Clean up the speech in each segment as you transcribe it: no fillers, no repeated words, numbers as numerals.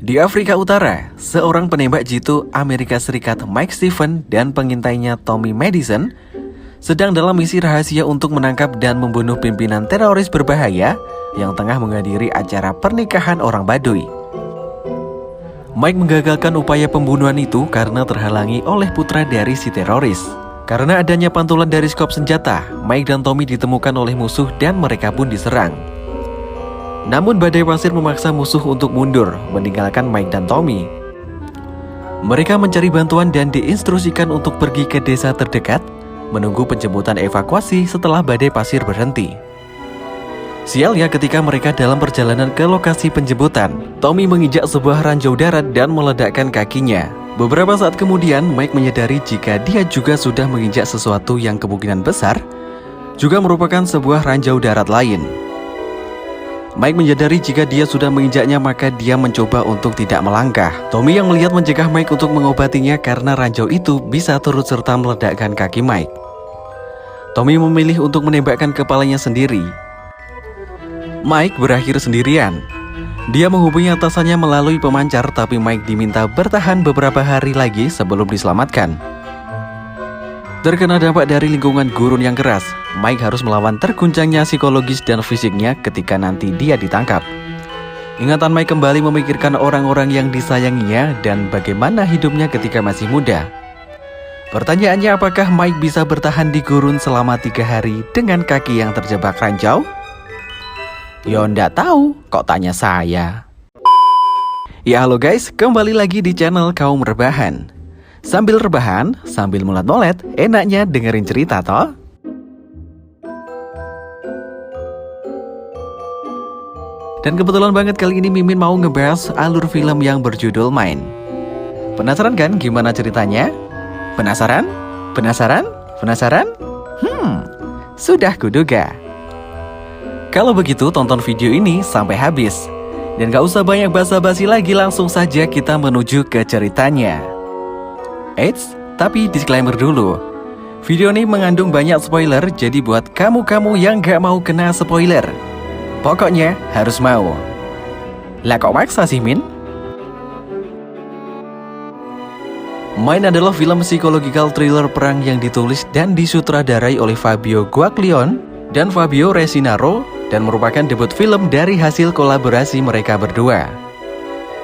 Di Afrika Utara, seorang penembak jitu Amerika Serikat Mike Stevens dan pengintainya Tommy Madison sedang dalam misi rahasia untuk menangkap dan membunuh pimpinan teroris berbahaya yang tengah menghadiri acara pernikahan orang Baduy. Mike menggagalkan upaya pembunuhan itu karena terhalangi oleh putra dari si teroris. Karena adanya pantulan dari skop senjata, Mike dan Tommy ditemukan oleh musuh dan mereka pun diserang. Namun badai pasir memaksa musuh untuk mundur, meninggalkan Mike dan Tommy. Mereka mencari bantuan dan diinstruksikan untuk pergi ke desa terdekat, menunggu penjemputan evakuasi setelah badai pasir berhenti. Sialnya ketika mereka dalam perjalanan ke lokasi penjemputan, Tommy menginjak sebuah ranjau darat dan meledakkan kakinya. Beberapa saat kemudian, Mike menyadari jika dia juga sudah menginjak sesuatu yang kemungkinan besar juga merupakan sebuah ranjau darat lain. Mike menyadari jika dia sudah menginjaknya, maka dia mencoba untuk tidak melangkah. Tommy yang melihat mencegah Mike untuk mengobatinya karena ranjau itu bisa turut serta meledakkan kaki Mike. Tommy memilih untuk menembakkan kepalanya sendiri. Mike berakhir sendirian. Dia menghubungi atasannya melalui pemancar, tapi Mike diminta bertahan beberapa hari lagi sebelum diselamatkan. Terkena dampak dari lingkungan gurun yang keras, Mike harus melawan terguncangnya psikologis dan fisiknya ketika nanti dia ditangkap. Ingatan Mike kembali memikirkan orang-orang yang disayanginya dan bagaimana hidupnya ketika masih muda. Pertanyaannya, apakah Mike bisa bertahan di gurun selama 3 hari dengan kaki yang terjebak ranjau? Yo ndak tahu, kok tanya saya. Ya halo guys, kembali lagi di channel Kaum Rebahan. Sambil rebahan, sambil molet-molet, enaknya dengerin cerita toh. Dan kebetulan banget kali ini Mimin mau ngebahas alur film yang berjudul Mine. Penasaran kan gimana ceritanya? Penasaran? Penasaran? Penasaran? Sudah kuduga. Kalau begitu tonton video ini sampai habis. Dan gak usah banyak basa-basi lagi, langsung saja kita menuju ke ceritanya. Eits, tapi disclaimer dulu. Video ini mengandung banyak spoiler, jadi buat kamu-kamu yang gak mau kena spoiler, pokoknya harus mau. Lah kok maksa sih Min? Mine adalah film psikological thriller perang yang ditulis dan disutradarai oleh Fabio Guaglione dan Fabio Resinaro dan merupakan debut film dari hasil kolaborasi mereka berdua.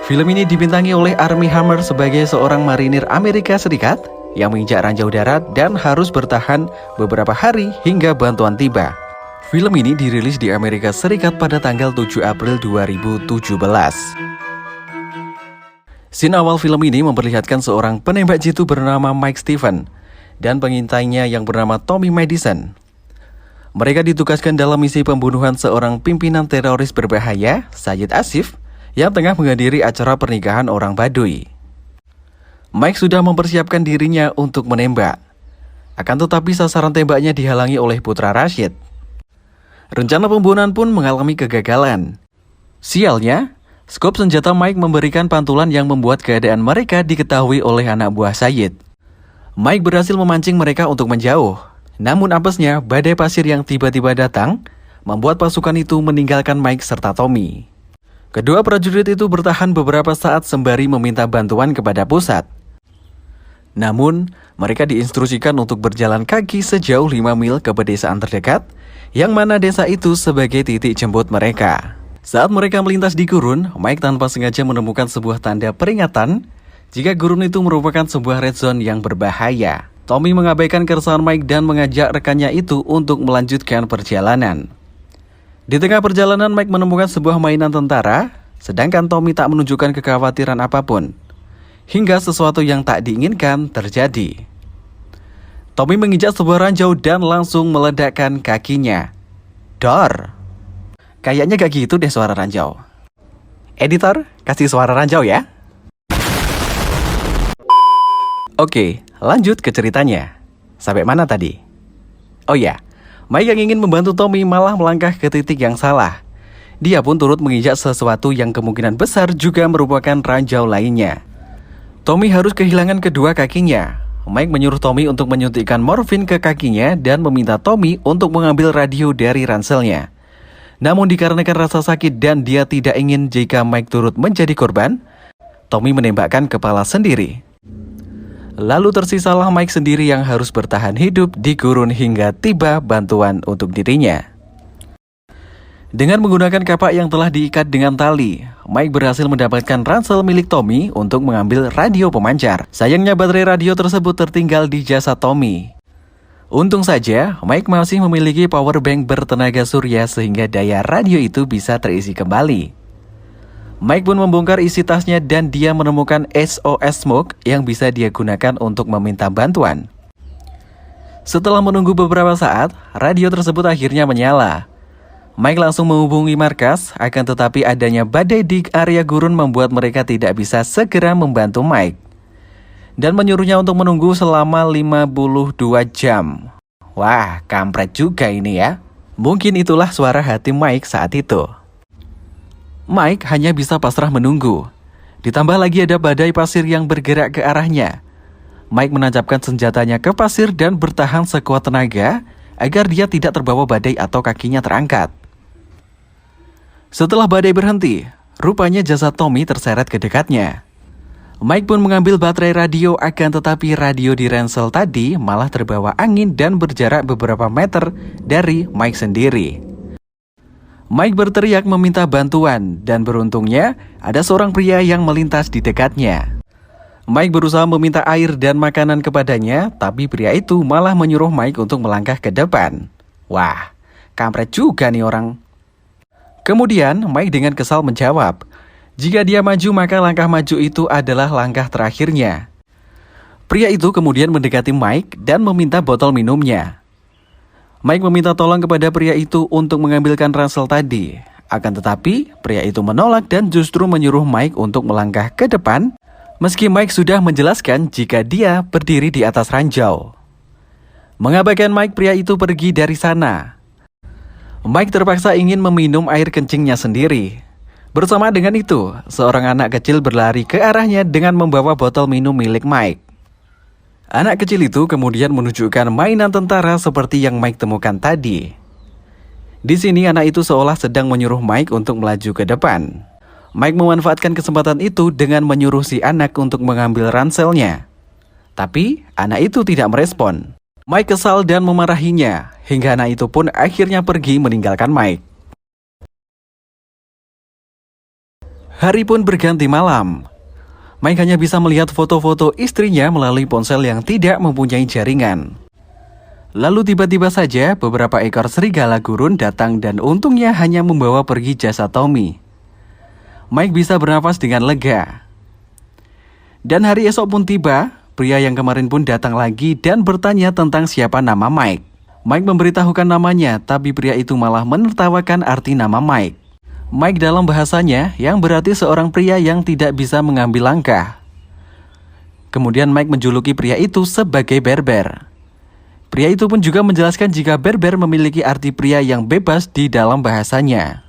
Film ini dibintangi oleh Armie Hammer sebagai seorang marinir Amerika Serikat yang menginjak ranjau darat dan harus bertahan beberapa hari hingga bantuan tiba. Film ini dirilis di Amerika Serikat pada tanggal 7 April 2017. Scene awal film ini memperlihatkan seorang penembak jitu bernama Mike Stevens dan pengintainya yang bernama Tommy Madison. Mereka ditugaskan dalam misi pembunuhan seorang pimpinan teroris berbahaya, Syed Asif, yang tengah menghadiri acara pernikahan orang Baduy. Mike sudah mempersiapkan dirinya untuk menembak. Akan tetapi sasaran tembaknya dihalangi oleh putra Rashid. Rencana pembunuhan pun mengalami kegagalan. Sialnya, skop senjata Mike memberikan pantulan yang membuat keadaan mereka diketahui oleh anak buah Syed. Mike berhasil memancing mereka untuk menjauh. Namun apesnya, badai pasir yang tiba-tiba datang membuat pasukan itu meninggalkan Mike serta Tommy. Kedua prajurit itu bertahan beberapa saat sembari meminta bantuan kepada pusat. Namun, mereka diinstruksikan untuk berjalan kaki sejauh 5 mil ke pedesaan terdekat, yang mana desa itu sebagai titik jemput mereka. Saat mereka melintas di gurun, Mike tanpa sengaja menemukan sebuah tanda peringatan jika gurun itu merupakan sebuah red zone yang berbahaya. Tommy mengabaikan keresahan Mike dan mengajak rekannya itu untuk melanjutkan perjalanan. Di tengah perjalanan, Mike menemukan sebuah mainan tentara, sedangkan Tommy tak menunjukkan kekhawatiran apapun. Hingga sesuatu yang tak diinginkan terjadi. Tommy menginjak sebuah ranjau dan langsung meledakkan kakinya. Dor. Kayaknya gak gitu deh suara ranjau. Editor, kasih suara ranjau ya. Oke, lanjut ke ceritanya. Sampai mana tadi? Oh ya, Mike yang ingin membantu Tommy malah melangkah ke titik yang salah. Dia pun turut menginjak sesuatu yang kemungkinan besar juga merupakan ranjau lainnya. Tommy harus kehilangan kedua kakinya. Mike menyuruh Tommy untuk menyuntikkan morfin ke kakinya dan meminta Tommy untuk mengambil radio dari ranselnya. Namun dikarenakan rasa sakit dan dia tidak ingin jika Mike turut menjadi korban, Tommy menembakkan kepala sendiri. Lalu tersisalah Mike sendiri yang harus bertahan hidup di gurun hingga tiba bantuan untuk dirinya. Dengan menggunakan kapak yang telah diikat dengan tali, Mike berhasil mendapatkan ransel milik Tommy untuk mengambil radio pemancar. Sayangnya baterai radio tersebut tertinggal di jasad Tommy. Untung saja, Mike masih memiliki power bank bertenaga surya sehingga daya radio itu bisa terisi kembali. Mike pun membongkar isi tasnya dan dia menemukan SOS Smoke yang bisa dia gunakan untuk meminta bantuan. Setelah menunggu beberapa saat, radio tersebut akhirnya menyala. Mike langsung menghubungi markas, akan tetapi adanya badai di area gurun membuat mereka tidak bisa segera membantu Mike. Dan menyuruhnya untuk menunggu selama 52 jam. Wah, kampret juga ini ya. Mungkin itulah suara hati Mike saat itu. Mike hanya bisa pasrah menunggu. Ditambah lagi ada badai pasir yang bergerak ke arahnya. Mike menancapkan senjatanya ke pasir dan bertahan sekuat tenaga agar dia tidak terbawa badai atau kakinya terangkat. Setelah badai berhenti, rupanya jasad Tommy terseret ke dekatnya. Mike pun mengambil baterai radio, akan tetapi radio di ransel tadi malah terbawa angin dan berjarak beberapa meter dari Mike sendiri. Mike berteriak meminta bantuan dan beruntungnya ada seorang pria yang melintas di dekatnya. Mike berusaha meminta air dan makanan kepadanya, tapi pria itu malah menyuruh Mike untuk melangkah ke depan. Wah, kampret juga nih orang. Kemudian Mike dengan kesal menjawab, jika dia maju maka langkah maju itu adalah langkah terakhirnya. Pria itu kemudian mendekati Mike dan meminta botol minumnya. Mike meminta tolong kepada pria itu untuk mengambilkan ransel tadi. Akan tetapi, pria itu menolak dan justru menyuruh Mike untuk melangkah ke depan, meski Mike sudah menjelaskan jika dia berdiri di atas ranjau. Mengabaikan Mike, pria itu pergi dari sana. Mike terpaksa ingin meminum air kencingnya sendiri. Bersama dengan itu, seorang anak kecil berlari ke arahnya dengan membawa botol minum milik Mike. Anak kecil itu kemudian menunjukkan mainan tentara seperti yang Mike temukan tadi. Di sini anak itu seolah sedang menyuruh Mike untuk melaju ke depan. Mike memanfaatkan kesempatan itu dengan menyuruh si anak untuk mengambil ranselnya. Tapi anak itu tidak merespon. Mike kesal dan memarahinya, hingga anak itu pun akhirnya pergi meninggalkan Mike. Hari pun berganti malam. Mike hanya bisa melihat foto-foto istrinya melalui ponsel yang tidak mempunyai jaringan. Lalu tiba-tiba saja beberapa ekor serigala gurun datang dan untungnya hanya membawa pergi jasad Tommy. Mike bisa bernafas dengan lega. Dan hari esok pun tiba, pria yang kemarin pun datang lagi dan bertanya tentang siapa nama Mike. Mike memberitahukan namanya, tapi pria itu malah menertawakan arti nama Mike. Mike dalam bahasanya yang berarti seorang pria yang tidak bisa mengambil langkah. Kemudian Mike menjuluki pria itu sebagai berber. Pria itu pun juga menjelaskan jika berber memiliki arti pria yang bebas di dalam bahasanya.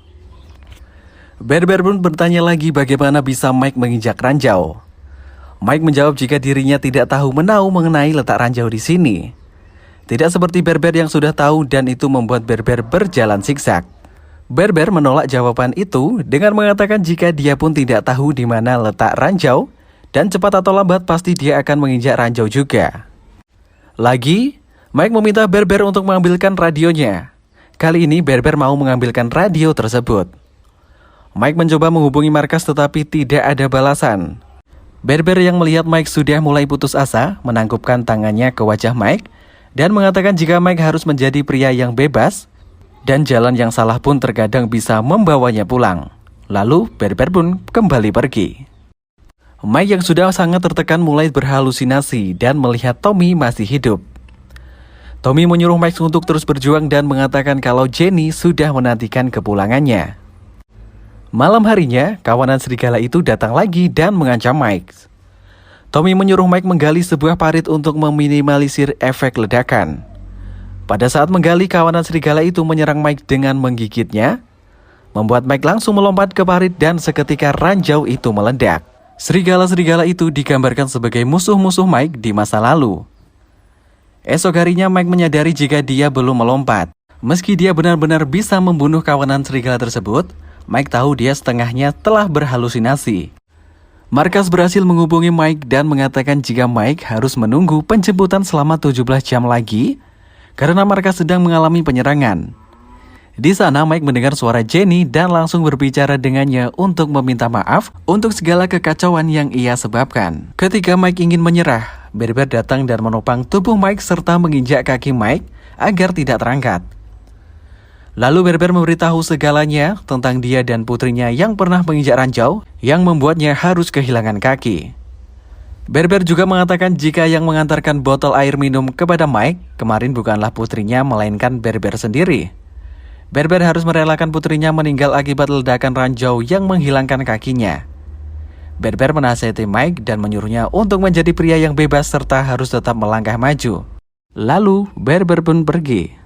Berber pun bertanya lagi bagaimana bisa Mike menginjak ranjau. Mike menjawab jika dirinya tidak tahu menahu mengenai letak ranjau di sini. Tidak seperti berber yang sudah tahu dan itu membuat berber berjalan zigzag. Berber menolak jawaban itu dengan mengatakan jika dia pun tidak tahu di mana letak ranjau dan cepat atau lambat pasti dia akan menginjak ranjau juga. Lagi, Mike meminta berber untuk mengambilkan radionya. Kali ini berber mau mengambilkan radio tersebut. Mike mencoba menghubungi markas tetapi tidak ada balasan. Berber yang melihat Mike sudah mulai putus asa menangkupkan tangannya ke wajah Mike dan mengatakan jika Mike harus menjadi pria yang bebas dan jalan yang salah pun terkadang bisa membawanya pulang. Lalu berber pun kembali pergi. Mike yang sudah sangat tertekan mulai berhalusinasi dan melihat Tommy masih hidup. Tommy menyuruh Mike untuk terus berjuang dan mengatakan kalau Jenny sudah menantikan kepulangannya. Malam harinya, kawanan serigala itu datang lagi dan mengancam Mike. Tommy menyuruh Mike menggali sebuah parit untuk meminimalisir efek ledakan. Pada saat menggali, kawanan serigala itu menyerang Mike dengan menggigitnya, membuat Mike langsung melompat ke parit dan seketika ranjau itu meledak. Serigala-serigala itu digambarkan sebagai musuh-musuh Mike di masa lalu. Esok harinya Mike menyadari jika dia belum melompat. Meski dia benar-benar bisa membunuh kawanan serigala tersebut, Mike tahu dia setengahnya telah berhalusinasi. Marcus berhasil menghubungi Mike dan mengatakan jika Mike harus menunggu penjemputan selama 17 jam lagi karena Marcus sedang mengalami penyerangan. Di sana Mike mendengar suara Jenny dan langsung berbicara dengannya untuk meminta maaf untuk segala kekacauan yang ia sebabkan. Ketika Mike ingin menyerah, Berber datang dan menopang tubuh Mike serta menginjak kaki Mike agar tidak terangkat. Lalu Berber memberitahu segalanya tentang dia dan putrinya yang pernah menginjak ranjau yang membuatnya harus kehilangan kaki. Berber juga mengatakan jika yang mengantarkan botol air minum kepada Mike kemarin bukanlah putrinya melainkan Berber sendiri. Berber harus merelakan putrinya meninggal akibat ledakan ranjau yang menghilangkan kakinya. Berber menasihati Mike dan menyuruhnya untuk menjadi pria yang bebas serta harus tetap melangkah maju. Lalu Berber pun pergi.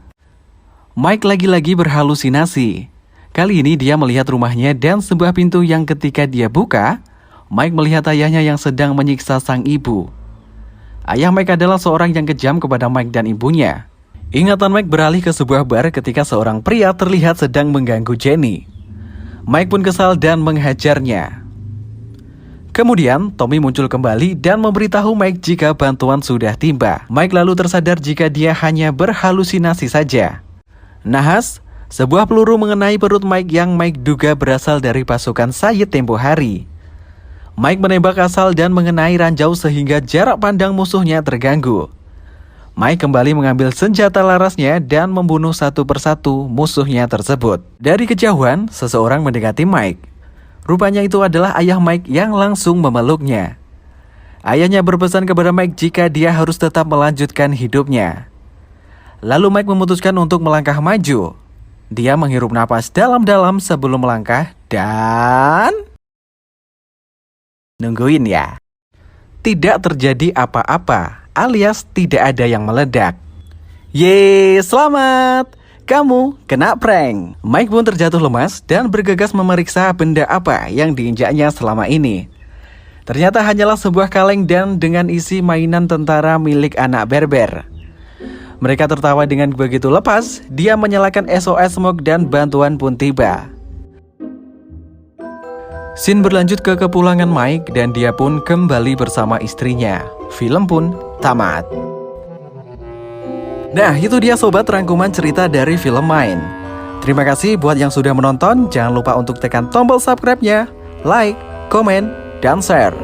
Mike lagi-lagi berhalusinasi. Kali ini dia melihat rumahnya dan sebuah pintu yang ketika dia buka, Mike melihat ayahnya yang sedang menyiksa sang ibu. Ayah Mike adalah seorang yang kejam kepada Mike dan ibunya. Ingatan Mike beralih ke sebuah bar ketika seorang pria terlihat sedang mengganggu Jenny. Mike pun kesal dan menghajarnya. Kemudian Tommy muncul kembali dan memberitahu Mike jika bantuan sudah tiba. Mike lalu tersadar jika dia hanya berhalusinasi saja. Nahas, sebuah peluru mengenai perut Mike yang Mike duga berasal dari pasukan Sayid tempo hari. Mike menembak asal dan mengenai ranjau sehingga jarak pandang musuhnya terganggu. Mike kembali mengambil senjata larasnya dan membunuh satu persatu musuhnya tersebut. Dari kejauhan, seseorang mendekati Mike. Rupanya itu adalah ayah Mike yang langsung memeluknya. Ayahnya berpesan kepada Mike jika dia harus tetap melanjutkan hidupnya. Lalu Mike memutuskan untuk melangkah maju. Dia menghirup napas dalam-dalam sebelum melangkah dan nungguin ya. Tidak terjadi apa-apa, alias tidak ada yang meledak. Yeay, selamat! Kamu kena prank. Mike pun terjatuh lemas dan bergegas memeriksa benda apa yang diinjaknya selama ini. Ternyata hanyalah sebuah kaleng dan dengan isi mainan tentara milik anak Berber. Mereka tertawa dengan begitu lepas, dia menyalakan SOS smoke dan bantuan pun tiba. Scene berlanjut ke kepulangan Mike dan dia pun kembali bersama istrinya. Film pun tamat. Nah, itu dia sobat rangkuman cerita dari film Mine. Terima kasih buat yang sudah menonton, jangan lupa untuk tekan tombol subscribe-nya, like, komen, dan share.